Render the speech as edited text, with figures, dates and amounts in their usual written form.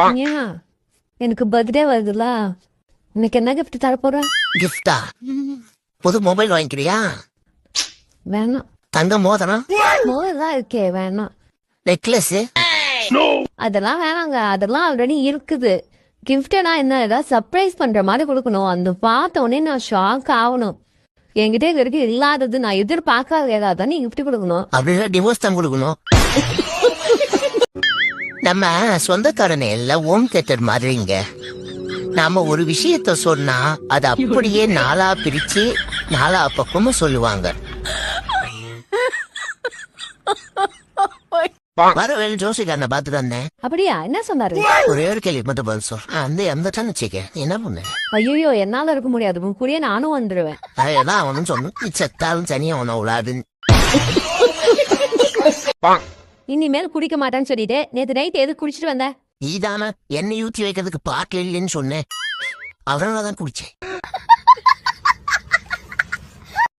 ஏன் எனக்கு பர்த்டே வருதுல்ல, இன்னைக்கு என்ன கிஃப்ட் தர போற? கிஃப்டா? புது மொபைல் வாங்கிக்கிறியா? வேணாம். தங்க மோதிரம், மோதான் இருக்கே, வேணாம். நெக்லஸ், அதெல்லாம் வேணாங்க, அதெல்லாம் ஆல்ரெடி இருக்குது. கிஃப்டனா என்ன, ஏதாவது சர்ப்ரைஸ் பண்ற மாதிரி கொடுக்கணும். அந்த பார்த்த உடனே நான் ஷாக் ஆகணும். என்கிட்ட இது வரைக்கும் இல்லாதது, நான் எதிர்பார்க்காத ஏதாவது நீ கிஃப்ட் கொடுக்கணும். அப்படின்னா டிவோர்ஸ் தான் கொடுக்கணும். நம்ம சொந்தக்காரனே எல்லாம் ஹோம் தியேட்டர் மாதிரிங்க. நாம ஒரு விஷயத்த சொன்னா அது அப்படியே நாலா பிரிச்சு நாலா பக்கமும் சொல்லுவாங்க. வர வேலை ஜோசிக்காரனை பார்த்து தந்தேன். அப்படியா? என்ன சொன்னாரு? ஒரே ஒரு கேள்வி மட்டும் பதில் சொல். அந்த வச்சுக்க என்ன பண்ண? ஐயோ, என்னால இருக்க முடியாது, உன் கூடயே நானும் வந்துடுவேன். அதான் அவனும் சொன்ன செத்தாலும் தனியா அவனை விடாதுன்னு. இனிமேல் குடிக்க மாட்டான்னு சொல்லிட்டு நேத்து நைட் எது குடிச்சிட்டு வந்த? நீதானா என்னை ஊத்தி வைக்கிறதுக்கு பாட்டில் இல்லைன்னு சொன்னேன், அதனாலதான் குடிச்சேன்.